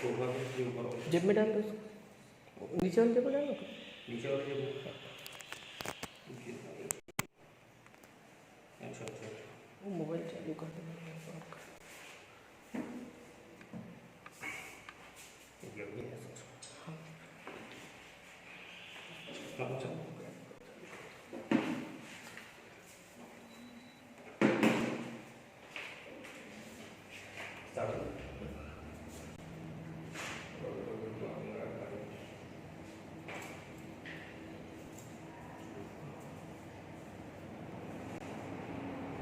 जेब में डाल दो इसको, नीचे वाले जेब में डालो, नीचे वाले जेब में। अच्छा अच्छा, वो मोबाइल चालू कर दो।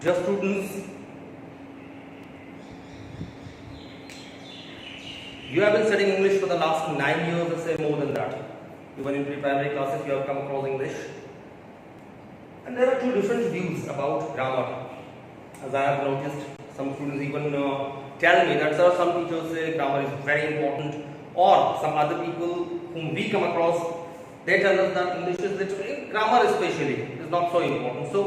Dear students, you have been studying English for the last 9 years or say more than that. Even in pre-primary classes you have come across English. And there are two different views about grammar. As I have noticed, some students even tell me that sir, some teachers say grammar is very important, or some other people whom we come across, they tell us that English is literally, grammar especially, is not so important. So,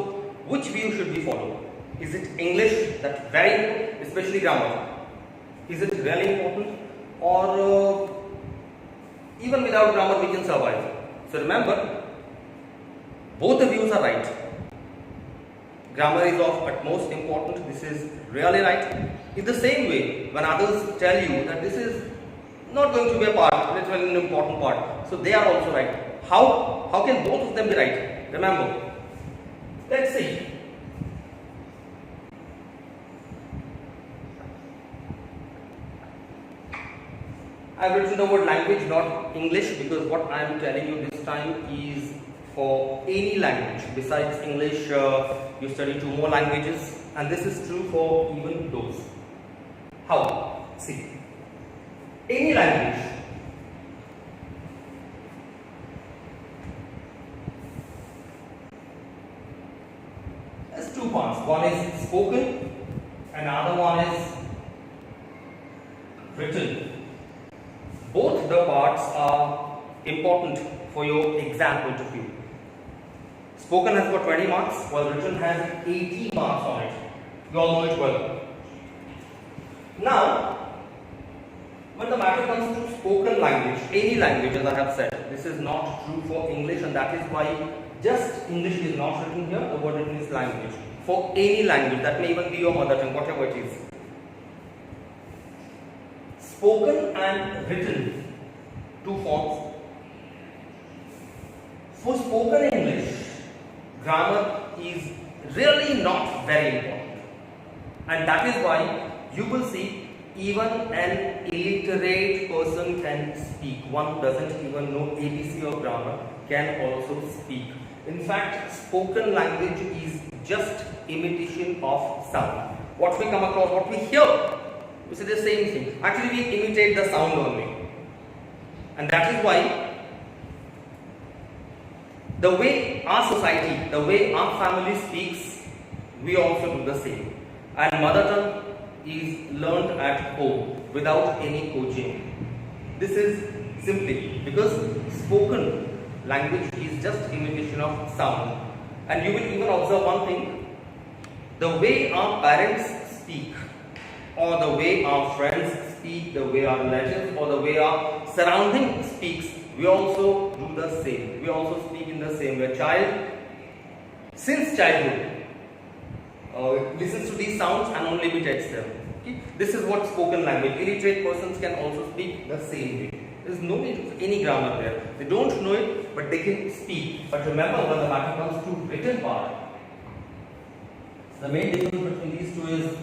which view should we follow? Is it English that's very important, especially grammar? Is it really important? Or even without grammar we can survive? So remember, both the views are right. Grammar is of utmost importance, this is really right. In the same way, when others tell you that this is not going to be a part, literally an important part, so they are also right. How can both of them be right? Remember, let's see. I have written the word language, not English, because what I am telling you this time is for any language. Besides English, you study 2 more languages, and this is true for even those. How? See, any language has 2 parts. One is spoken, and another one is written. Both the parts are important for your exam point of view. Spoken has got 20 marks, while written has 80 marks on it. You all know it well. Now, when the matter comes to spoken language, any language, as I have said, this is not true for English, and that is why just English is not written here, the word written is language. For any language, that may even be your mother tongue, whatever it is. Spoken and written, 2 forms. For spoken English, grammar is really not very important, and that is why you will see even an illiterate person can speak. One doesn't even know ABC or grammar can also speak. In fact, spoken language is just imitation of sound. What we come across, what we hear, we say the same thing. Actually, we imitate the sound only, and that is why the way our society, the way our family speaks, we also do the same. And mother tongue is learned at home without any coaching. This is simply because spoken language is just imitation of sound. And you will even observe one thing: the way our parents speak, or the way our friends speak, the way our relatives or the way our surrounding speaks, we also do the same. We also speak in the same way. Child, since childhood, listens to these sounds and only imitates them. Okay? This is what spoken language. Illiterate persons can also speak the same way. There is no need of any grammar there. They don't know it, but they can speak. But remember, when the matter comes to written part, the main difference between these two is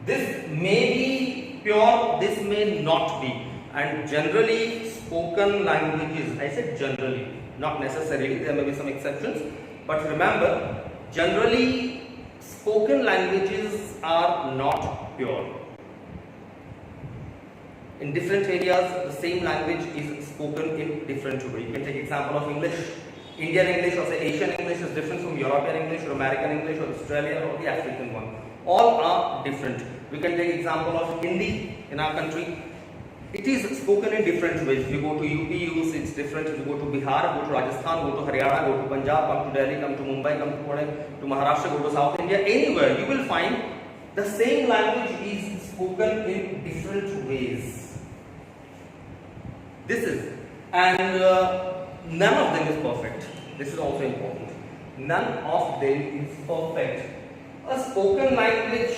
this may be pure, this may not be. And generally, spoken languages, I said generally, not necessarily, there may be some exceptions, but remember, generally, spoken languages are not pure. In different areas, the same language is spoken in different ways. You can take example of English. Indian English or say Asian English is different from European English or American English or Australian or the African one. All are different. We can take example of Hindi in our country. It is spoken in different ways. If you go to UP, you will see it's different. If you go to Bihar, go to Rajasthan, go to Haryana, go to Punjab, come to Delhi, come to Mumbai, come to Pune, to Maharashtra, go to South India, anywhere you will find the same language is spoken in different ways. This is, and none of them is perfect. This is also important. None of them is perfect. A spoken language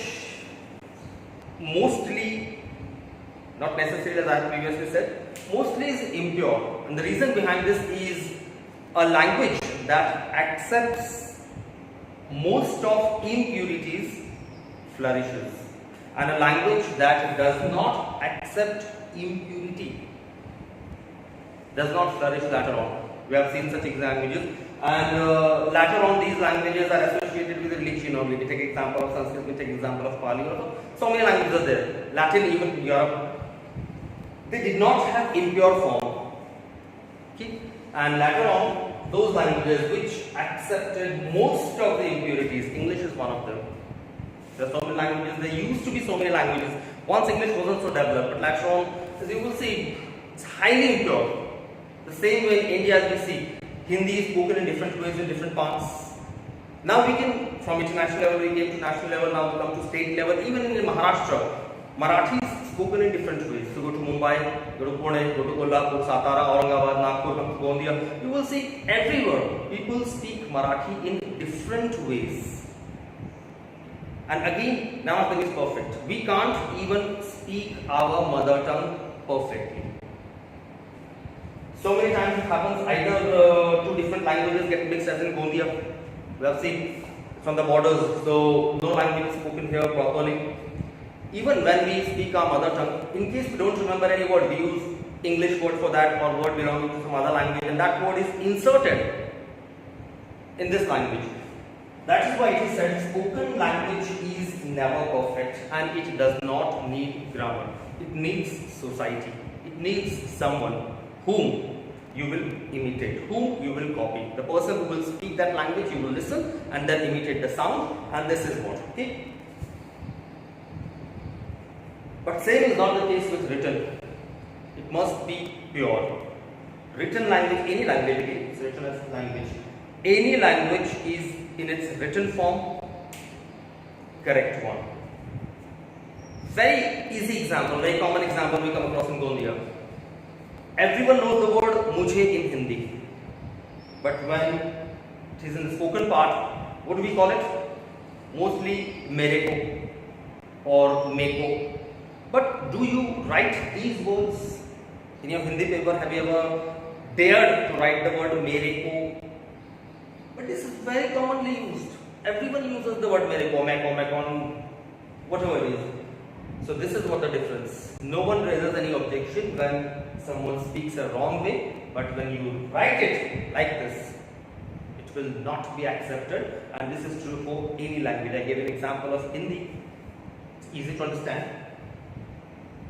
mostly, not necessarily as I previously said, mostly is impure. And the reason behind this is a language that accepts most of impurities flourishes, and a language that does not accept impurity does not flourish later on. We have seen such languages, and later on these languages are associated with religion only. We take example of Sanskrit, we take example of Pali, so many languages are there. Latin, even Europe, they did not have impure form. Okay? And later on, those languages which accepted most of the impurities, English is one of them. There are so many languages, there used to be so many languages. Once English wasn't so developed, but later on, as you will see, it's highly impure. The same way in India as we see, Hindi is spoken in different ways in different parts. Now we can, from international level, we came to national level, now we come to state level. Even in Maharashtra, Marathi is spoken in different ways. So go to Mumbai, go to Pune, go to Kolhapur, Satara, Aurangabad, Nagpur, Gondia. You will see everywhere people speak Marathi in different ways. And again, none of them is perfect. We can't even speak our mother tongue perfectly. So many times it happens either two different languages get mixed, as in Gondia. We have seen from the borders, so no language is spoken here properly. Even when we speak our mother tongue, in case we don't remember any word, we use English word for that or word belonging to some other language, and that word is inserted in this language. That is why it is said spoken language is never perfect, and it does not need grammar. It needs society. It needs someone whom you will imitate, whom you will copy. The person who will speak that language, you will listen and then imitate the sound, and this is what. Okay? But same is not the case with written. It must be pure. Written language, any language, again, it's written as language. Any language is in its written form, correct one. Very easy example, very common example we come across in Gondia. Everyone knows the word mujhe in Hindi, but when it is in the spoken part, what do we call it? Mostly mere ko or meko. But do you write these words in your Hindi paper? Have you ever dared to write the word mere ko? But this is very commonly used. Everyone uses the word mere ko, meko, mekon, whatever it is. So this is what the difference. No one raises any objection when someone speaks a wrong way, but when you write it like this, it will not be accepted, and this is true for any language. I gave an example of Hindi. It's easy to understand.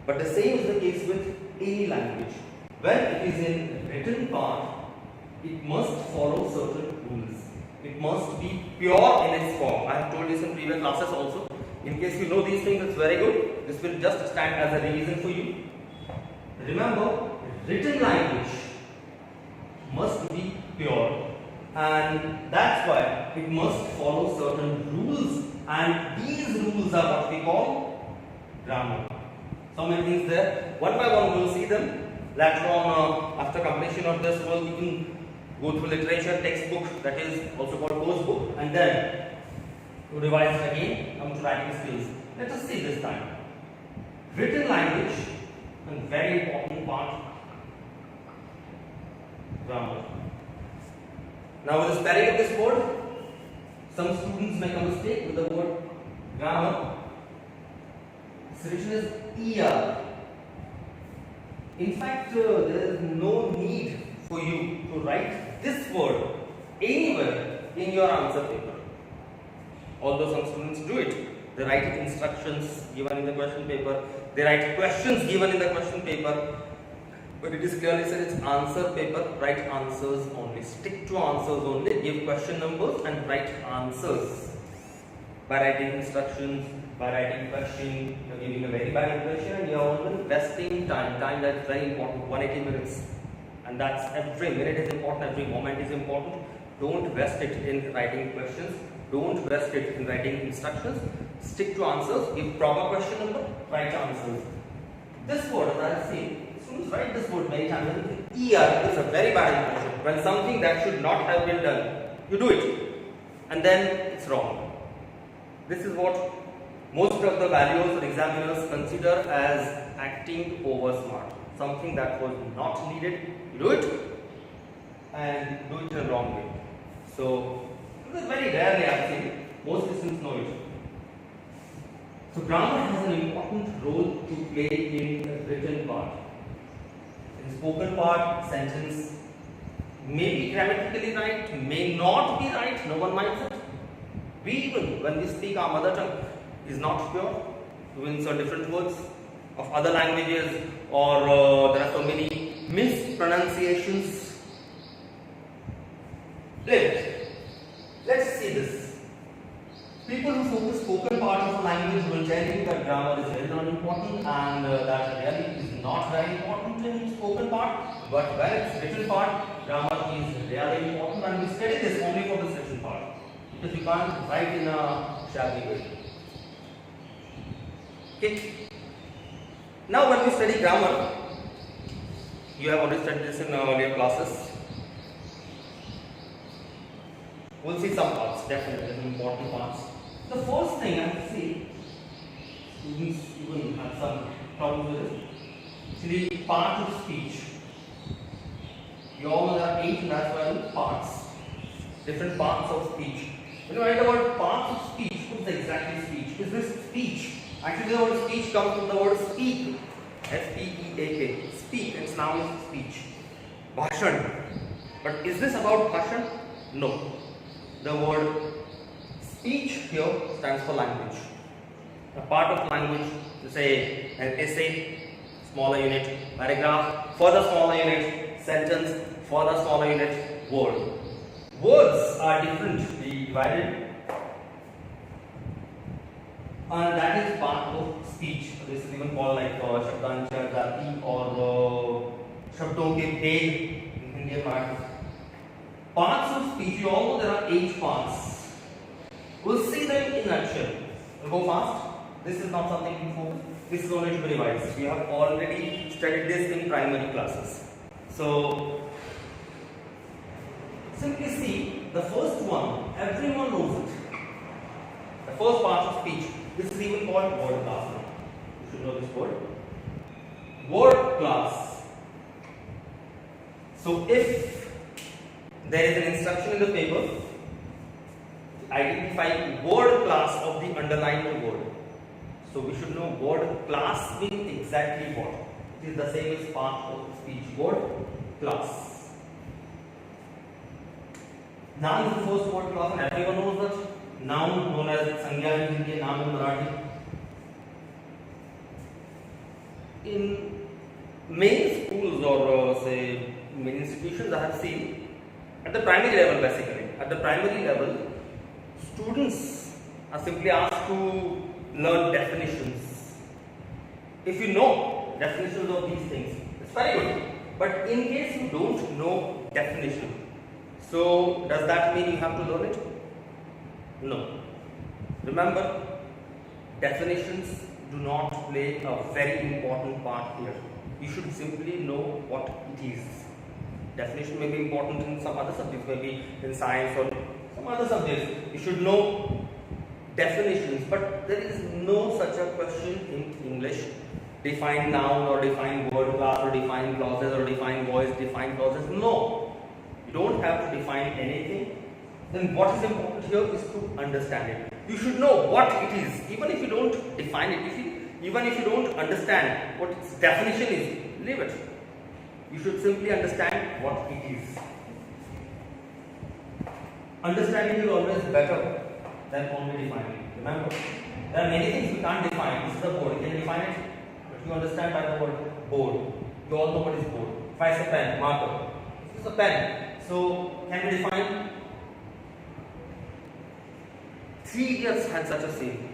But the same is the case with any language. When it is in written part, it must follow certain rules. It must be pure in its form. I have told this in previous classes also. In case you know these things, it's very good. This will just stand as a revision for you. Remember, written language must be pure, and that's why it must follow certain rules, and these rules are what we call grammar. So many things there. One by one we will see them. Later on, after completion of this, we can go through literature, textbook, that is also called course book, and then to revise it again, come to writing skills. Let us see this time. Written language, and very important part, grammar. Now with the spelling of this word, some students make a mistake with the word grammar. It's written as ER. In fact, there is no need for you to write this word anywhere in your answer paper. Although some students do it, they write instructions given in the question paper, they write questions given in the question paper, but it is clearly said it's answer paper, write answers only, stick to answers only, give question numbers and write answers. By writing instructions, by writing question, you are giving a very bad impression, and you are only investing time that's very important, 180 minutes, and that's every minute is important, every moment is important. Don't waste it in writing questions. Don't waste it in writing instructions. Stick to answers. Give proper question number. Write answers. This word, as I see, it's Students write this word many times. ER is a very bad intention. When something that should not have been done, you do it, and then it's wrong. This is what most of the values or examiners consider as acting over smart. Something that was not needed, you do it, and do it in a wrong way. So this is very rarely I think. Most students know it. So grammar has an important role to play in the written part. In spoken part, sentence may be grammatically right, may not be right, no one minds it. We even, when we speak our mother tongue, is not pure. We insert different words of other languages, or there are so many mispronunciations. Let's see this. People who focus spoken part of a language will tell you that grammar is very non-important and that really is not very important in spoken part. But when it's written part, grammar is really important, and we study this only for this written part, because you can't write in a shabby way. Okay. Now when we study grammar, you have already studied this in earlier classes. We'll see some parts, definitely important parts. The first thing I have to say, students even have some problems with it. Actually, part of speech. You all know there are 8 and as well parts. Different parts of speech. When you write the word parts of speech, what is exactly speech? Is this speech? Actually, the word speech comes from the word speak. S-P-E-A-K. Speak, its noun is speech. Bhashan. But is this about bhashan? No. The word speech here stands for language. A part of language, to say an essay, smaller unit, paragraph, further smaller unit, sentence, further smaller unit, word. Words are differently divided, and that is part of speech. This is even called like Shabdancha Jati or Shabdon ke bhed in Hindi part. Parts of speech, you all know there are 8 parts. We'll see them in nutshell. We'll go fast. This is not something before. This is only to be revised. We have already studied this in primary classes. So, simply see the first one. Everyone knows it. The first part of speech. This is even called word class. You should know this word. Word class. So, if there is an instruction in the paper, identify word class of the underlined word. So we should know word class means exactly what. It is the same as part of speech. Word class. Noun is the first word class, and everyone knows that. Noun known as Sangya in Hindi, Naam in Marathi. In many schools or say many institutions, I have seen at the primary level basically. At the primary level, students are simply asked to learn definitions. If you know definitions of these things, it's very good. But in case you don't know definition, so does that mean you have to learn it? No. Remember, definitions do not play a very important part here. You should simply know what it is. Definition may be important in some other subjects, maybe in science or some other subjects. You should know definitions, but there is no such a question in English. Define noun or define word class or define clauses or define voice, define clauses. No. You don't have to define anything. Then what is important here is to understand it. You should know what it is. Even if you don't define it, even if you don't understand what its definition is, leave it. You should simply understand what it is. Understanding is always better than only defining. Remember, there are many things we can't define. This is a board. You can define it, but you understand by the word board. You all know what is board. If I say pen, marker. This is a pen. So, can we define? 3 Idiots had such a scene.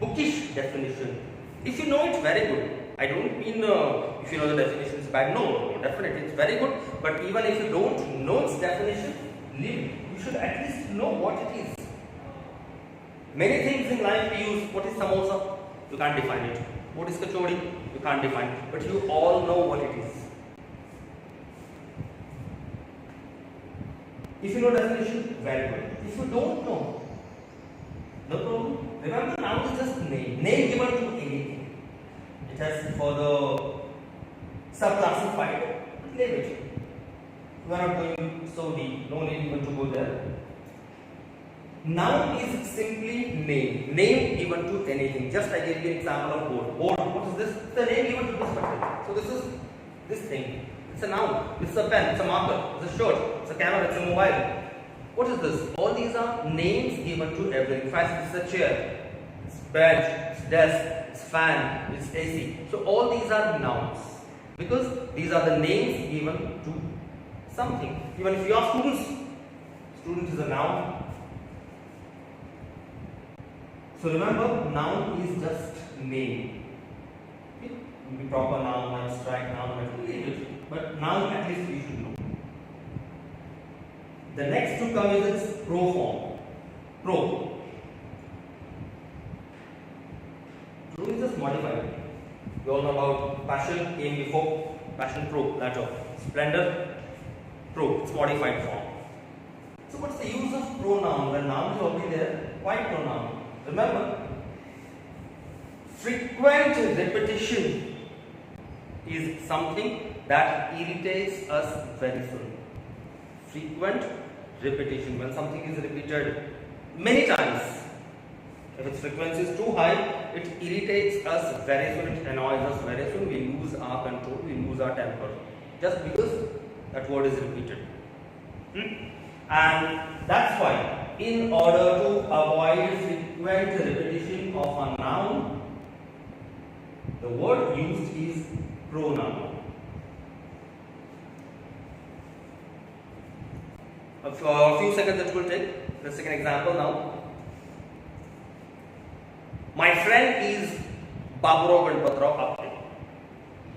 Bookish definition. If you know it, very good. I don't mean if you know the definition is bad. No, definitely it's very good. But even if you don't know its definition, leave it. You should at least know what it is. Many things in life we use. What is samosa? You can't define it. What is kachori? You can't define, but you all know what it is. If you know definition, very good. If you don't know, no problem. Remember, noun is just name. Name given to anything. It has further sub-classified. Name it. We are not going so deep. No need even to go there. Noun is simply name. Name given to anything. Just I gave you an example of board. Board. What is this? It's a name given to this material. So this is this thing. It's a noun. It's a pen. It's a marker. It's a shirt. It's a camera. It's a mobile. What is this? All these are names given to everything. In fact, it's a chair. It's bench. It's desk. It's fan. It's AC. So all these are nouns because these are the names given to something. Even if you are students, student is a noun. So remember, noun is just name. It will be proper noun, abstract noun, but noun at least we should know. The next to come is its pro form. Pro. Pro is just modified. You all know about passion came before passion pro later. Splendor pro. It's modified form. So what's the use of pronoun? The noun is already there. Why pronoun? Remember, frequent repetition is something that irritates us very soon. Frequent repetition, when something is repeated many times, if its frequency is too high, it irritates us very soon, it annoys us very soon, we lose our control, we lose our temper, just because that word is repeated. And that's why, in order to avoid frequent repetition of a noun, the word used is pronoun. A few seconds that will take. Let's take an example now. My friend is Baburo Ganpatrao Apte.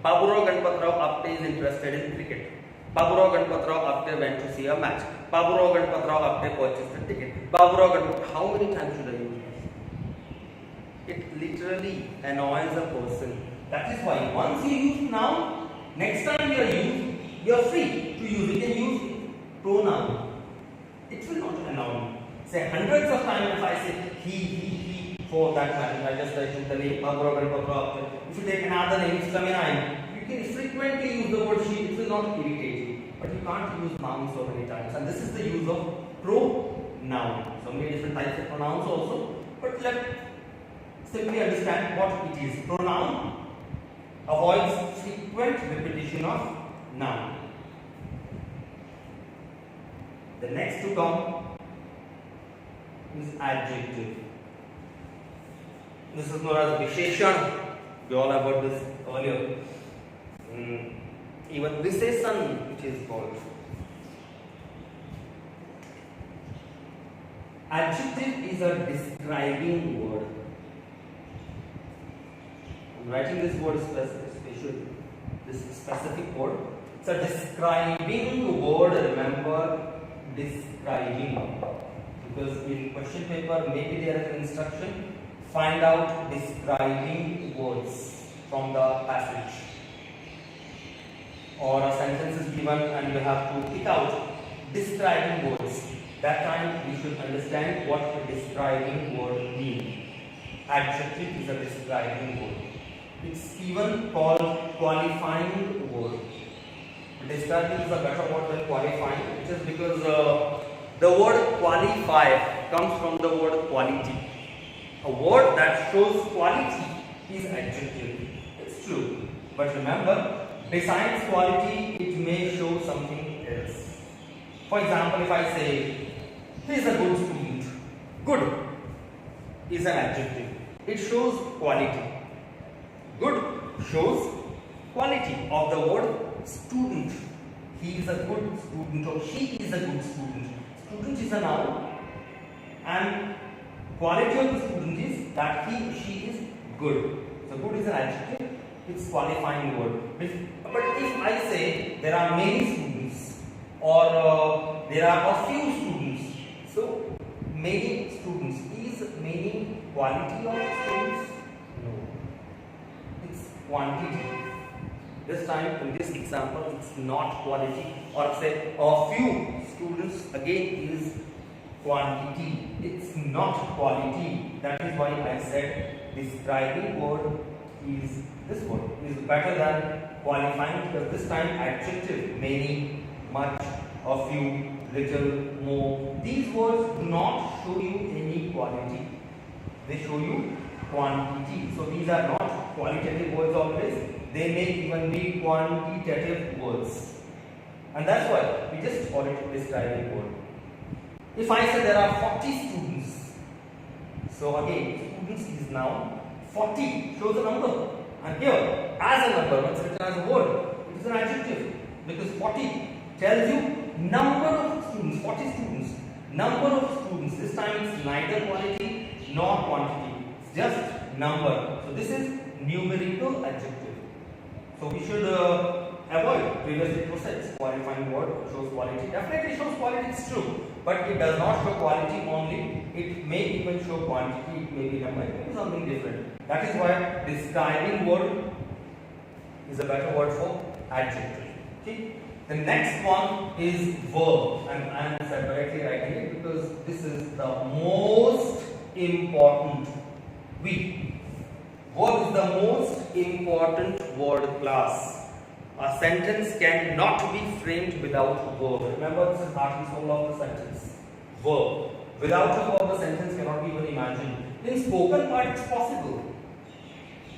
Baburo Ganpatrao Apte is interested in cricket. Baburo Ganpatrao Apte went to see a match. Baburo Ganpatrao Apte purchased a ticket. Baburo Ganpatrao. How many times should I use this? It literally annoys a person. That is why once you use noun, next time you are free to use it. You can use pronoun. It will not annoy you. Say hundreds of times if I say he, for that matter, I just took the name Baburo Ganpatrao Apte. If you take another name, Samina, you can frequently use the word she, it will not irritate you. But you can't use noun so many times. And this is the use of pronoun. So many different types of pronouns also. But let's simply understand what it is. Pronoun avoids frequent repetition of noun. The next to come is adjective. This is known as Visheshan. We all have heard this earlier. Even Visheshan, which is called. Adjective is a describing word. I'm writing this word special, this specific word. It's a describing word. Remember, describing. Because in question paper, maybe there is an instruction. Find out describing words from the passage. Or a sentence is given and you have to pick out describing words. That time we should understand what a describing word means. Adjective is a describing word. It's even called qualifying word. Describing is a better word than qualifying, which is because the word qualify comes from the word quality. A word that shows quality is adjective. It's true. But remember, besides quality, it may show something else. For example, if I say, he is a good student. Good is an adjective. It shows quality. Good shows quality of the word student. He is a good student or she is a good student. Student is a noun and quality of the student is that he or she is good. So good is an adjective, it's qualifying word. But if I say there are many students or there are a few students, so many students, is many quality of students? No. quantity. This time in this example it's not quality, or say a few students again is quantity. It's not quality. That is why I said describing word is this word is better than qualifying, because this time adjective many, much, a few, little, more. These words do not show you any quality. They show you quantity. So these are not qualitative words always. They may even be quantitative words. And that's why we just call it describing word. If I say there are 40 students, so again students is now 40, shows a number. And here as a number, once written as a word, it is an adjective, because 40 tells you number of students, 40 students, number of students. This time it's neither quality nor quantity, it's just number. So this is numerical adjective. So we should avoid previously processed qualifying word shows quality. Definitely shows quality, it's true, but it does not show quality only. It may even show quantity, it may be number, it may be something different. That is why describing word is a better word for adjective. Okay? The next one is verb, and I am separately writing it because this is the most important. Verb is the most important word class. A sentence cannot be framed without verb. Remember, this is heart and soul of the sentence. Verb. Without a verb, the sentence cannot be even imagined. In spoken part, it's possible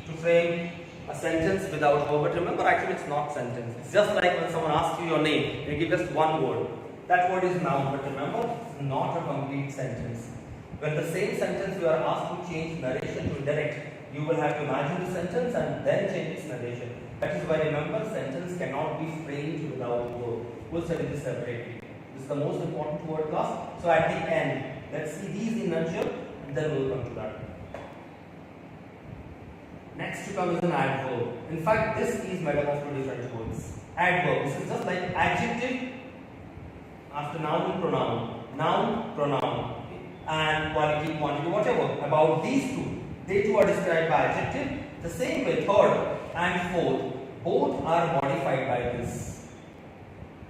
to frame a sentence without verb. But remember, actually, it's not sentence. It's just like when someone asks you your name, they give just one word. That word is noun. But remember, it's not a complete sentence. When the same sentence you are asked to change narration to indirect, you will have to imagine the sentence and then change its narration. That is why, remember, sentence cannot be framed without verb. We'll study this separately. This is the most important word class. So at the end, let's see these in nutshell, and then we'll come to that. Next to come is an adverb. In fact, this is made up of two different words. Adverb. This is just like adjective after noun and pronoun. Noun, pronoun, and quality, quantity, whatever. About these two, they too are described by adjective. The same way, third and fourth, both are modified by this.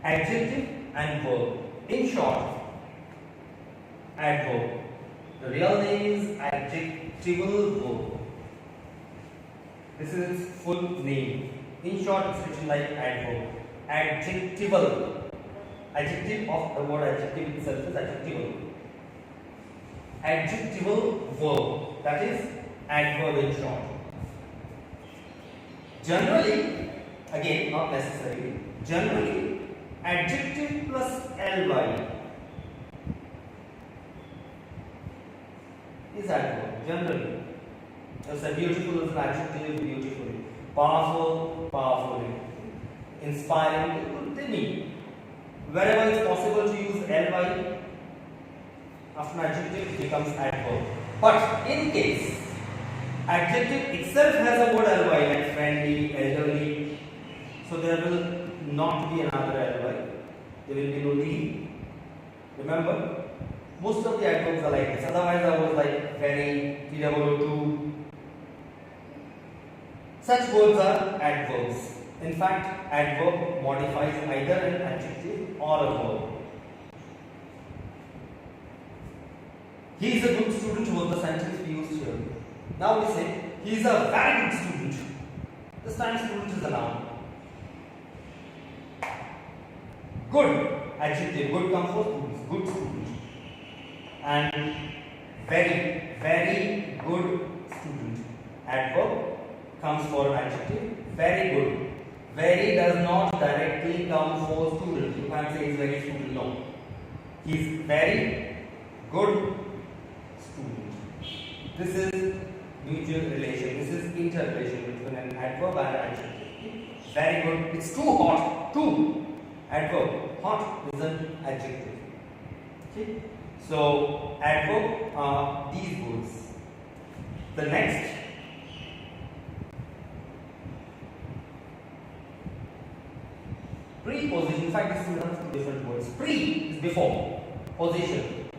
Adjective and verb. In short, adverb. The real name is adjectival verb. This is its full name. In short, it's written like adverb. Adjectival. Adjective of the word adjective itself is adjectival. Adjectival verb. That is adverb in short. Generally, again, not necessarily, generally, adjective plus ly is adverb. Generally. Just say beautiful is an adjective, beautifully. Powerful, powerfully. Inspiring, they mean. Wherever it's possible to use ly after an adjective, it becomes adverb. But in case adjective itself has a word ly, like friendly, elderly, so there will not be another ly. There will be no ly. Remember, most of the adverbs are like this. Otherwise, I was like very, two. Such words are adverbs. In fact, adverb modifies either an adjective or a verb. He is a good student was the sentence we used here. Now we say, he is a very good student. This time student is a noun. Good, adjective, good comes for students, good student. And very, very good student. Adverb comes for adjective, very good. Very does not directly come for student. You can't say he is very student, no. He is very good student. This is mutual relation. This is interrelation between an adverb and an adjective. Very good. It's too hot. Too. Adverb. Hot is an adjective. Okay. So adverb are these words. The next. Preposition. In fact, this is not different words. Pre is before. Position.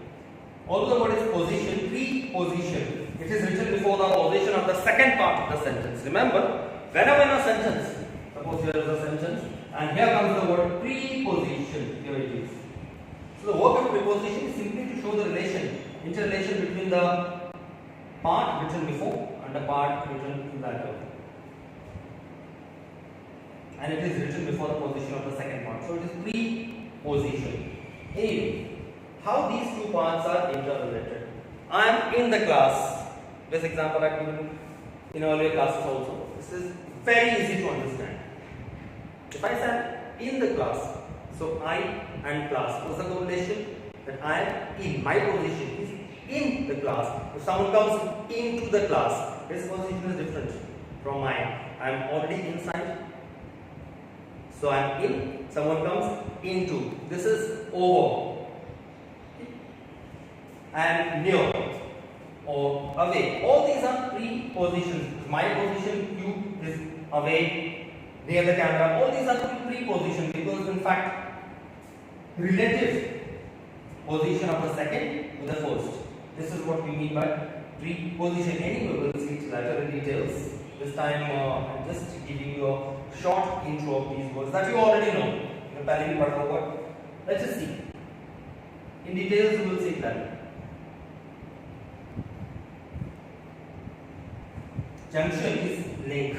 Although the word is position, preposition. It is written before the position of the second part of the sentence. Remember, Whenever in a sentence, suppose here is a sentence, and here comes the word preposition. Here it is. So the work of preposition is simply to show the relation, interrelation between the part written before and the part written later. And it is written before the position of the second part. So it is preposition. Anyway, how these two parts are interrelated. I am in the class. This example I have given in earlier classes also. This is very easy to understand. If I say in the class, so I and class, what's the correlation? That I am in, my position is in the class. If someone comes into the class, his position is different from mine. I am already inside. So I am in, someone comes into. This is over. I am near or away. All these are prepositions. My position, you is away, near the camera. All these are prepositions because in fact relative position of the second with the first. This is what we mean by preposition. Anyway, we will see it later in details. This time I'm just giving you a short intro of these words that you already know. Let's just see. In details we will see that. Junction is link,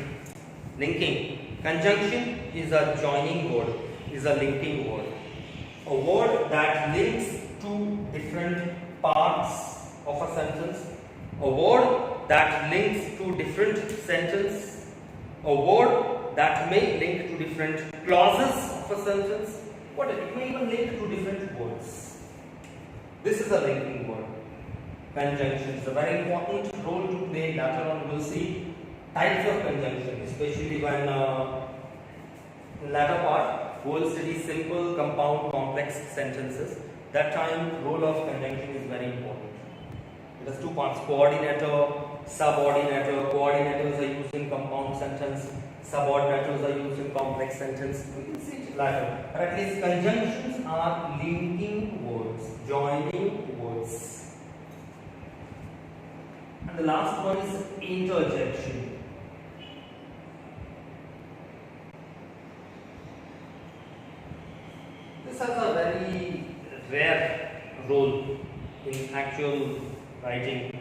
linking. Conjunction is a joining word, is a linking word. A word that links two different parts of a sentence. A word that links to different sentences. A word that may link to different clauses of a sentence. What it may even link to different words. This is a linking word. Conjunction is a very important role to play. Later on we will see types of conjunction, especially when in latter part we will study simple, compound, complex sentences. That time role of conjunction is very important. It has two parts: coordinator, subordinator. Coordinators are used in compound sentence. Subordinators are used in complex sentence. We will see it later. But at least conjunctions are linking words, joining words. And the last one is interjection. This has a very rare role in actual writing.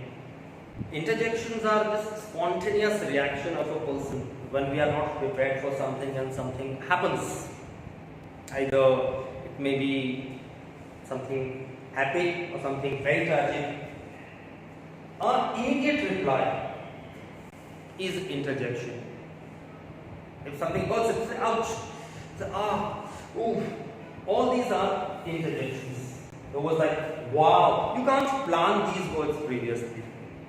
Interjections are this spontaneous reaction of a person when we are not prepared for something and something happens. Either it may be something happy or something very tragic. Our immediate reply is interjection. If something hurts, it's ouch, it's ooh. All these are interjections. It was like, wow. You can't plan these words previously.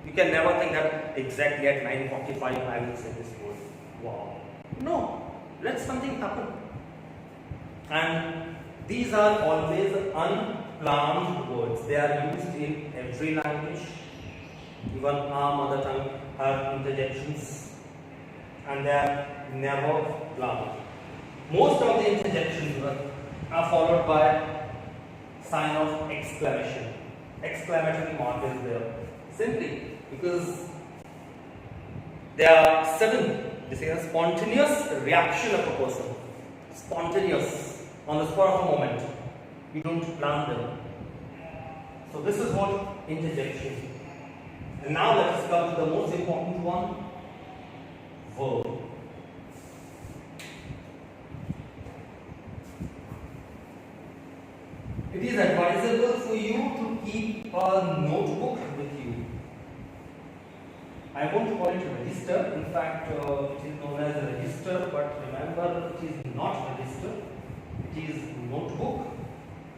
You can never think that exactly at 9:45 I will say this word. Wow. No. Let something happen. And these are always unplanned words. They are used in every language. Even our mother tongue have interjections. And they are never planned. Most of the interjections are followed by sign of exclamation. Exclamatory mark is there. Simply because they are sudden. This is a spontaneous reaction of a person. Spontaneous, on the spur of a moment. You don't plan them. So this is what interjection. And now let us come to the most important one, verb. It is advisable for you to keep a notebook with you. I won't call it register. In fact, it is known as a register, but remember, it is not register. It is notebook.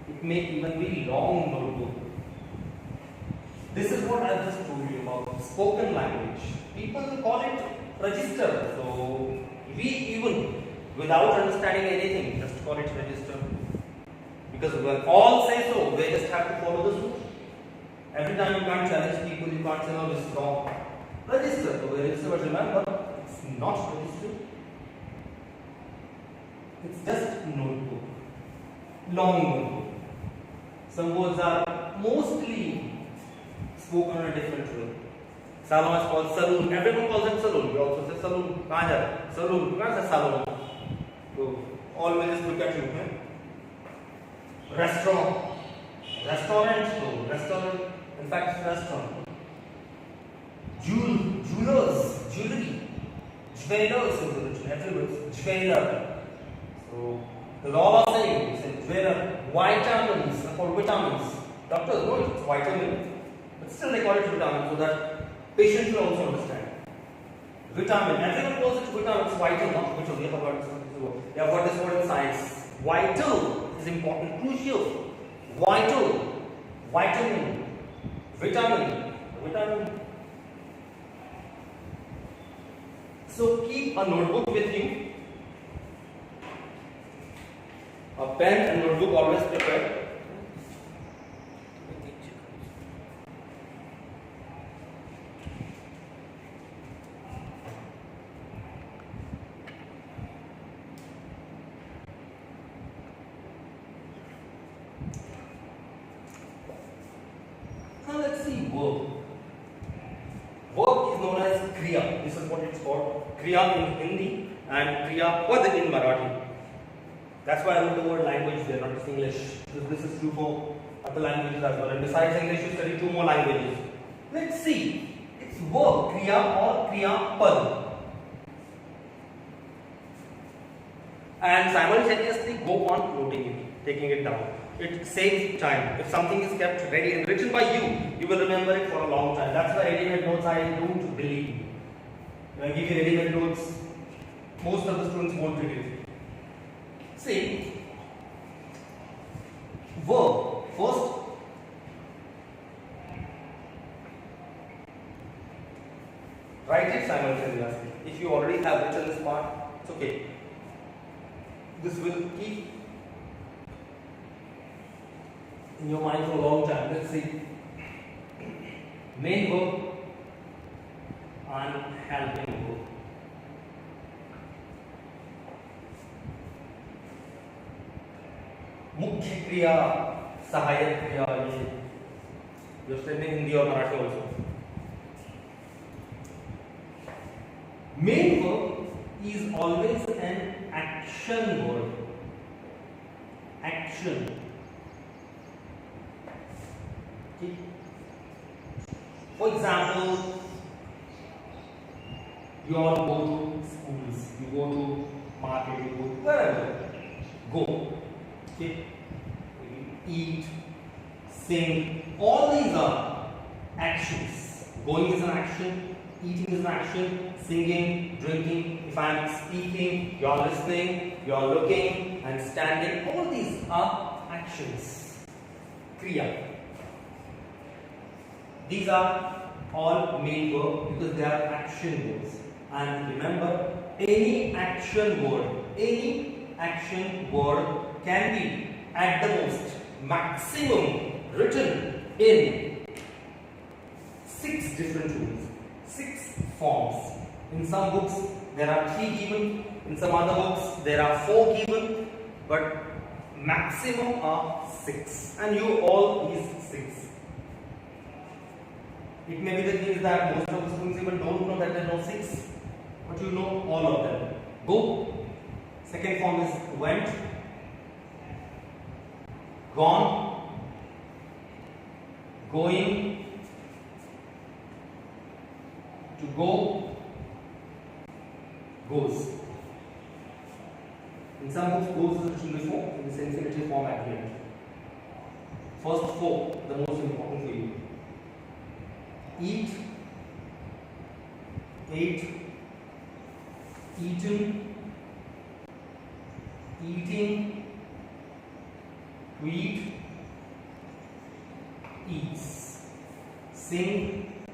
It may even be long notebook. This is what I just told you about spoken language. People call it register. So we even, without understanding anything, just call it register. Because when all say so, they just have to follow the suit. Every time you can't challenge people, you can't say, no, this is wrong. Register. So register, but remember, it's not register. It's just notebook. Long notebook. Some words are mostly spoken in a different way. Salon is called saloon. Everyone calls it saloon. We also say saloon. कहाँ जा रहा है? Saloon. कहाँ से salon? So always look at you. Restaurant. Restaurant. So restaurant. In fact, it's restaurant. Jewelers. Jewelry. Jewelers is the written. Everywhere. Jeweler. So the law of saying is jeweler. Vitamins are called vitamins. Doctors know it's vitamin, but still they call it vitamin so that patients will also understand. Vitamin. Everyone calls it vitamin. It's vital, not vital. We have got this word in science. Vital is important, crucial. Vital. Vitamin. Vitamin. Vitamin. So keep a notebook with you. A pen and notebook always prepared. Now let's see verb. Verb is known as kriya. This is what it's called. Kriya in Hindi and kriya pad in Marathi. That's why I wrote the word language there, not just English. Because this is true for other languages as well. And besides English, you study 2 more languages. Let's see. It's verb, kriya or kriya pad. And simultaneously go on noting it, taking it down. It saves time. If something is kept ready and written by you, you will remember it for a long time. That's why ready-made notes I don't believe. When I give you ready-made notes, most of the students won't read it. See, verb. First, write it simultaneously. If you already have written this part, it's okay. This will keep in your mind for a long time. Let's see. Main verb and helping verb. मुख्य क्रिया, सहायक क्रिया, ये जो statement Hindi और Marathi also. Main verb is always an action word. Action. Okay. For example, you all go to schools, you go to market, you go wherever. Go. Okay. Eat, sing, all these are actions. Going is an action, eating is an action, singing, drinking. If I am speaking, you are listening, you are looking and standing. All these are actions. Kriya. These are all main verb because they are action words. And remember, any action word can be at the most maximum written in 6 different ways, 6 forms. In some books there are 3 given, in some other books there are 4 given, but maximum are 6, and you all use 6. It may be the case that most of the students even don't know that there are no 6, but you know all of them. Go. Second form is went, gone, going, to go, goes. In some books, goes is written before, in the infinitive form at the end. First 4, the most important for you. Eat, ate, eaten, eating, to eat, eats, sing,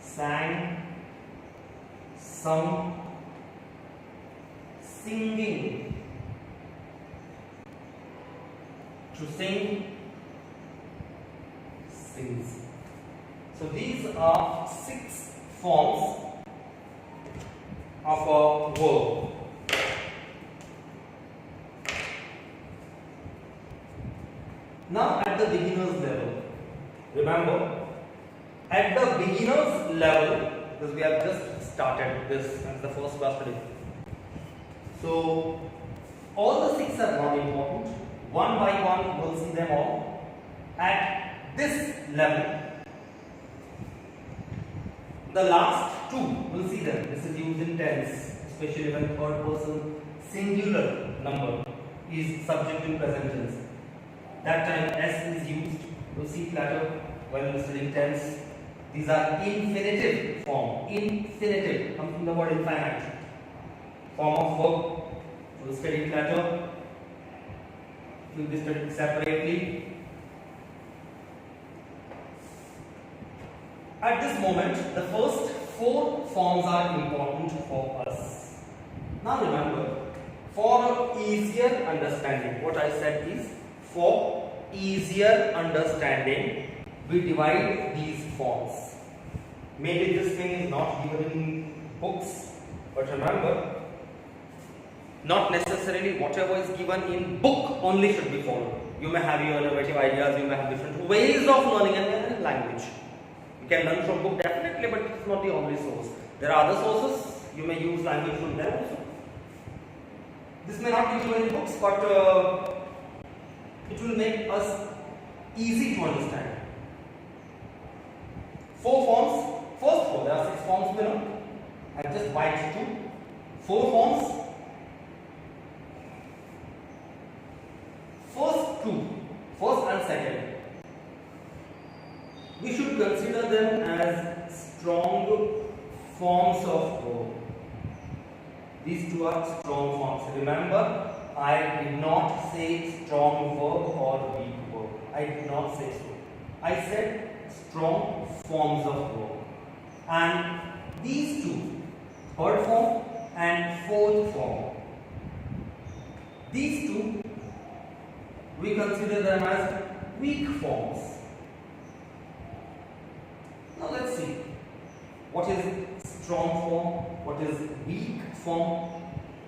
sang, sung, singing, to sing, sings. So these are 6 forms of a verb. Now at the beginner's level, remember At the beginner's level, because we have just started this as the first class today. So all the 6 are not important. One by one we'll see them all. At this level, the last 2 we'll see them. This is used in tense, especially when third person singular number is subject to present tense. That time S is used. We'll see later when we study tense. These are infinitive form. Infinitive comes from the word infinite. Form of verb. We'll study it later. We'll be studied separately. At this moment, the first 4 forms are important for us. Now remember, for easier understanding, what I said is, for easier understanding, we divide these forms. Maybe this thing is not given in books, but remember, not necessarily whatever is given in book only should be followed. You may have your innovative ideas, you may have different ways of learning a language. You can learn from book definitely, but it's not the only source. There are other sources, you may use language from there also. This may not be given in books, but it will make us easy to understand. 4 forms. First 4, there are 6 forms below. I just write 2. 4 forms. First 2, first and second, we should consider them as strong forms of verb. These 2 are strong forms. Remember, I did not say strong verb or weak verb. I did not say so. I said strong forms of verb. And these 2, third form and fourth form, these 2, we consider them as weak forms. Now let's see. What is strong form? What is weak form?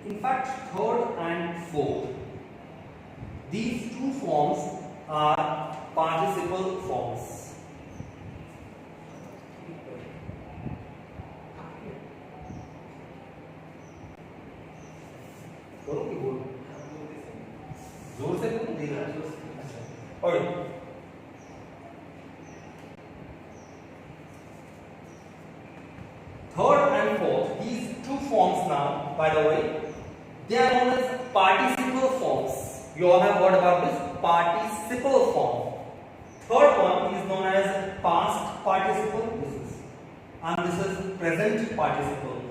In fact, third and fourth, these 2 forms are participle forms. Alright. Third and fourth, these 2 forms now, by the way, they are known as participle forms. You all have heard about this participle form. Third one is known as past participle, and this is present participle,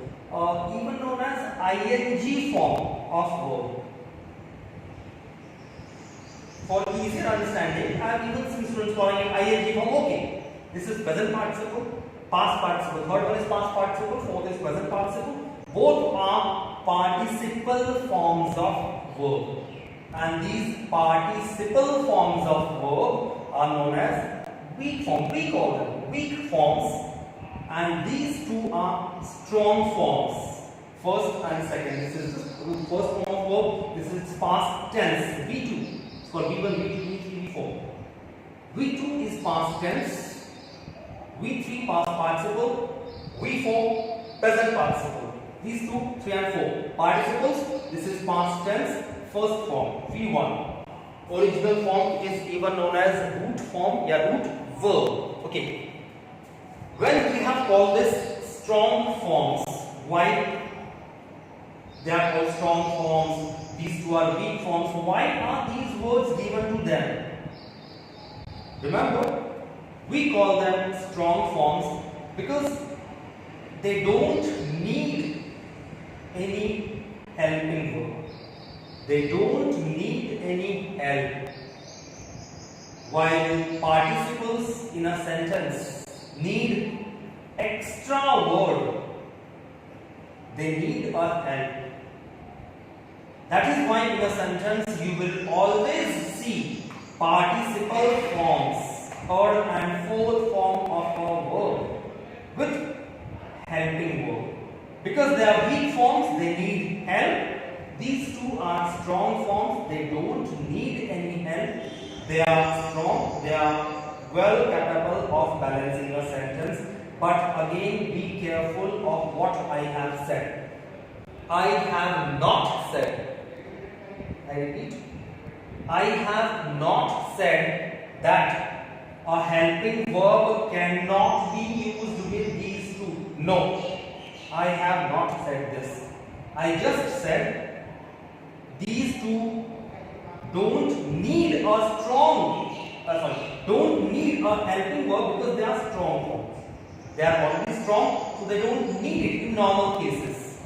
even known as ing form of verb. For easier understanding, I have even seen students calling it ing form. Okay, this is present participle, past participle. Third one is past participle, fourth is present participle. Both are participle forms of verb, and these participle forms of verb are known as weak forms. We call them weak forms, and these 2 are strong forms. First and second. This is first form of verb. This is past tense. V2. It's called V1, V2, V3, V4. V2 is past tense. V3 past participle. V4 present participle. These 2, 3 and 4 participles. This is past tense, first form, V1. Original form is even known as root form, root verb. Okay. When we have called this strong forms, why they are called strong forms? These 2 are weak forms. Why are these words given to them? Remember, we call them strong forms because they don't need any helping verb. They don't need any help. While participles in a sentence need extra word, they need a help. That is why in a sentence you will always see participle forms, third and fourth form of a verb with helping verb. Because they are weak forms, they need help. These 2 are strong forms, they don't need any help. They are strong, they are well capable of balancing a sentence. But again, be careful of what I have said. I have not said, I repeat, I have not said that a helping verb cannot be used with these two. No, I have not said this. I just said these two don't need a don't need a helping verb because they are strong forms. They are already strong, so they don't need it in normal cases.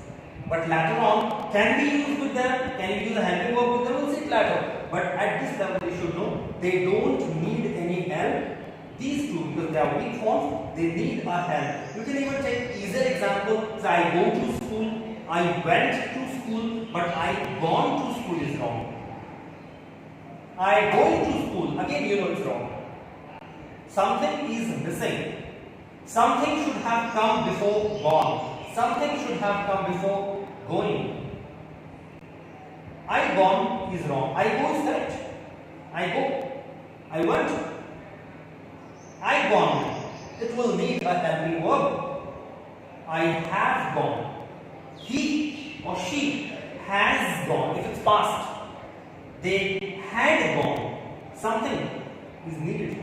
But later on, can we use with them? Can we use a helping verb with them? We'll see it later. But at this level, we should know they don't need any help. These two, because they are weak forms, they need a help. You can even take easier example. So I go to school, I went to school, but I gone to school is wrong. I going to school, again you know it's wrong. Something is missing. Something should have come before gone. Something should have come before going. I gone is wrong. I go is correct. I go. I went. I gone. It will need a helping verb. I have gone. He or she has gone. If it's past, they had gone. Something is needed.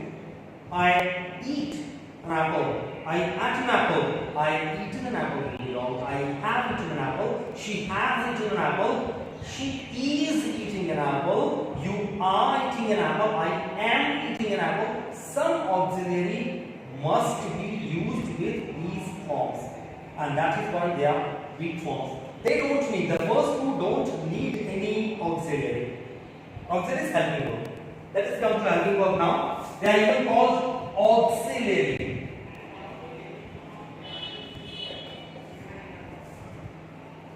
I eat an apple. I ate an apple. I eaten an apple. I have eaten an apple. She has eaten an apple. She is eating an apple. You are eating an apple. I am eating an apple. Some auxiliary must be used with these forms, and that is why they are weak forms. They don't need, the first two don't need any auxiliary. Auxiliary is helping verb. Let us come to helping verb now. They are even called auxiliary.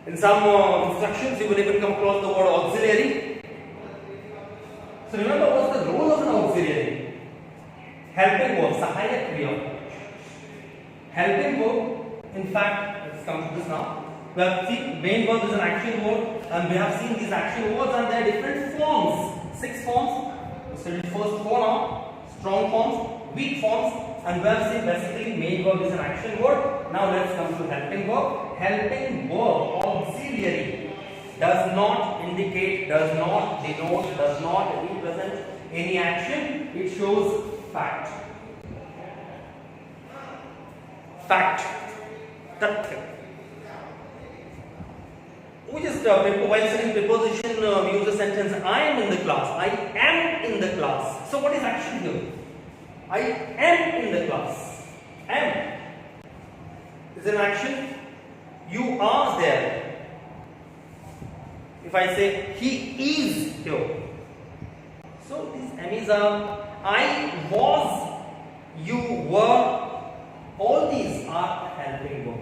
In some instructions, you will even come across the word auxiliary. So remember, what's the role of an auxiliary? Helping verb, sahayak kriya. Helping verb, in fact, let's come to this now. We have seen main verb is an action word, and we have seen these action words and their different forms. 6 forms. We studied first 4 now. Strong forms, weak forms, and we have seen basically main verb is an action word. Now let's come to helping verb. Helping verb, auxiliary, does not indicate, does not denote, does not represent any action. It shows fact. Fact. Tathya. We just while saying preposition, we use the sentence I am in the class. I am in the class. So what is action here? I am in the class. Am is an action. You are there. If I say he is here, so these M's are I was, you were. All these are helping verb.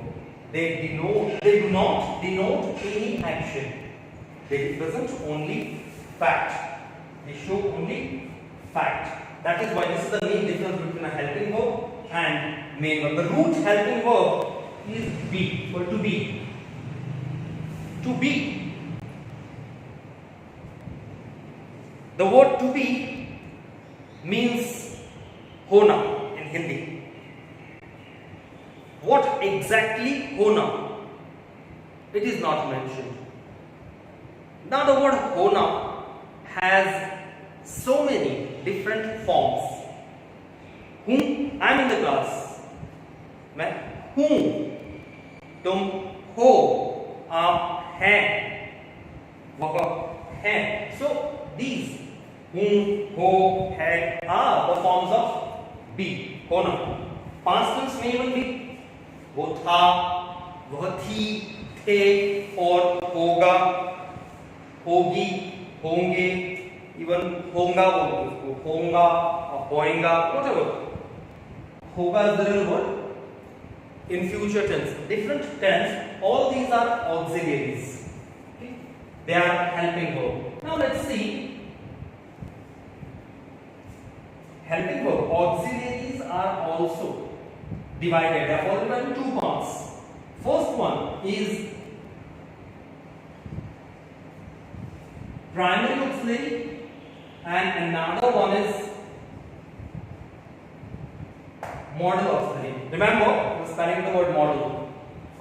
They do not denote any action. They represent only fact. They show only fact. That is why this is the main difference between a helping verb and main verb. The root helping verb is be, or to be. To be. The word to be means hona in Hindi. What exactly hona? It is not mentioned. Now the word hona has so many different forms. Whom? I am in the class. मैं हूँ. तुम हो. आप हैं. वह हैं. So these whom, ho, had are the forms of be. Hona. Past tense may even be वो था, वह थी, थे और होगा, होगी, होंगे, even होगा होगा, होएगा, whatever. होगा is the real word. In future tense, different tense, all these are auxiliaries. Okay? They are helping verb. Now let's see. Helping verb, auxiliaries are also divided. They are followed by 2 parts. First one is primary auxiliary, and another one is Model auxiliary. Remember, the spelling of the word model.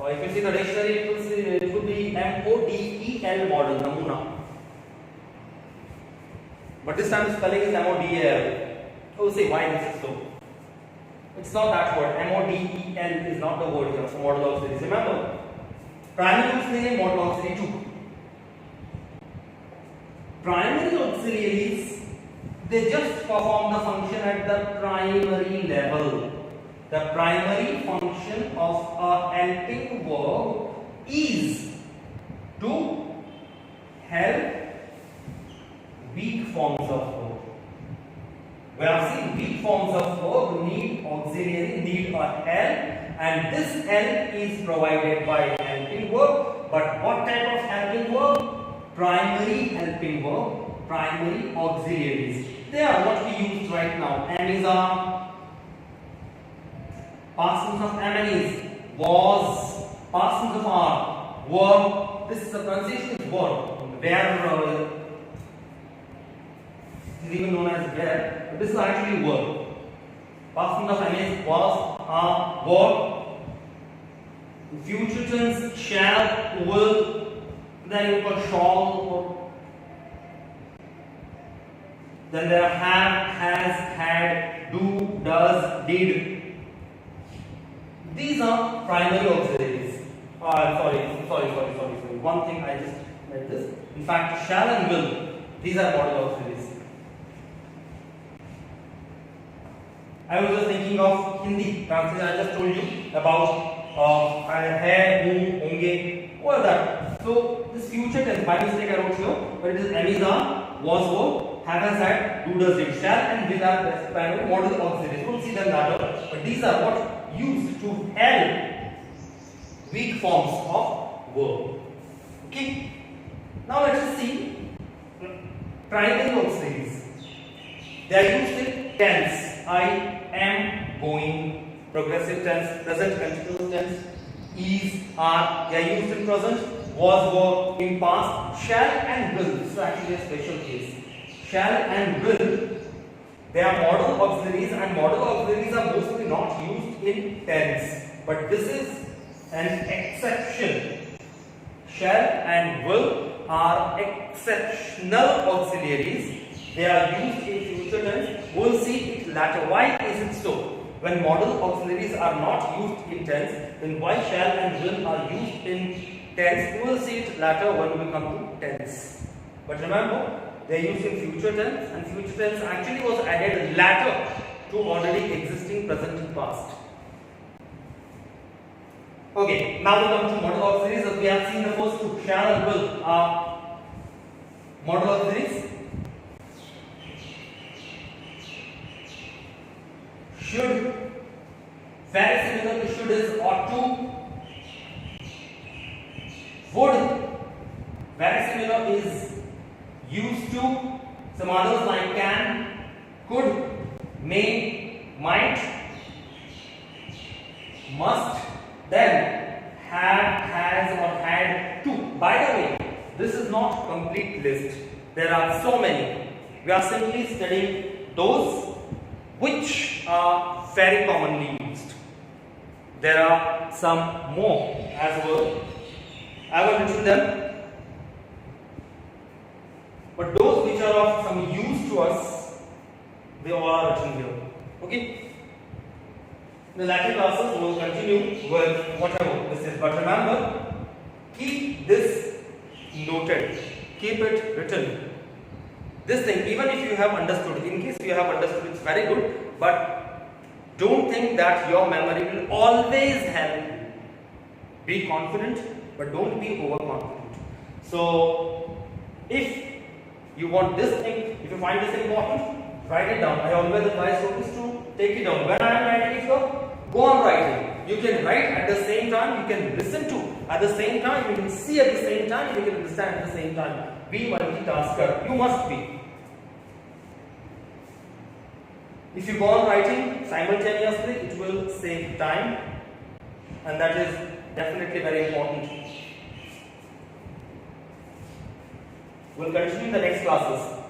If you see the dictionary, it will be M-O-D-E-L model, namuna. But this time the spelling is M-O-D-E-L. Oh, say why this is so. It's not that word. M-O-D-E-L is not the word here for model auxiliaries. Remember, primary auxiliary, model auxiliary too. Primary auxiliaries, they just perform the function at the primary level. The primary function of a helping verb is to help weak forms of verb. We have seen weak forms of verb need auxiliary, need a help, and this help is provided by helping verb. But what type of helping verb? Primary helping verb, primary auxiliaries. They are what we use right now. M is a past tense of am and is, was, past tense of are, were. This is the transition is verb. Where is even known as where, but this is actually verb. Past tense of am is, was, are, were. Future tense shall, will. Then you got shall. Then there are have, has, had, do, does, did. These are primary auxiliaries. Sorry. One thing I just made this. In fact, shall and will. These are model auxiliaries. I was just thinking of Hindi translation. I just told you about hai, hu, honge, all that. So this future tense, by mistake I wrote here, but it is am is are, was were, have has had, do does did, shall and will are primary model auxiliaries. We'll see them later, but these are what used to help weak forms of verb. Okay. Now let us see primary auxiliaries. They are used in tense. I am going, progressive tense, present continuous tense, is, are. They are used in present. Was, were, in past. Shall and will. This is actually a special case. Shall and will. They are model auxiliaries, and model auxiliaries are mostly not used in tense. But this is an exception. Shall and will are exceptional auxiliaries. They are used in future tense. We'll see it later. Why is it so? When model auxiliaries are not used in tense, then why shall and will are used in tense? We will see it later when we come to tense. But remember, they are used in future tense, and future tense actually was added later to already existing present and past. Okay, now we come to model auxiliaries. As we have seen, the first two, shall and will, are model auxiliaries. Should, very similar to should is ought to. Would, very similar is used to. Some others like can, could, may, might, must, then have, has or had to. By the way, this is not complete list. There are so many. We are simply studying those which are very commonly used. There are some more as well. I will mention them. But those which are of some use to us, they all are written here. Okay? In the later classes, we will continue with whatever this is. But remember, keep this noted. Keep it written. This thing, even if you have understood, in case you have understood, it's very good. But don't think that your memory will always help you. Be confident, but don't be overconfident. So, if you want this thing, if you find this important, write it down. I always advise students to take it down. When I am writing it, go on writing. You can write at the same time, you can listen to at the same time, you can see at the same time, you can understand at the same time. Be multitasker. You must be. If you go on writing simultaneously, it will save time, and that is definitely very important. We'll continue in the next classes.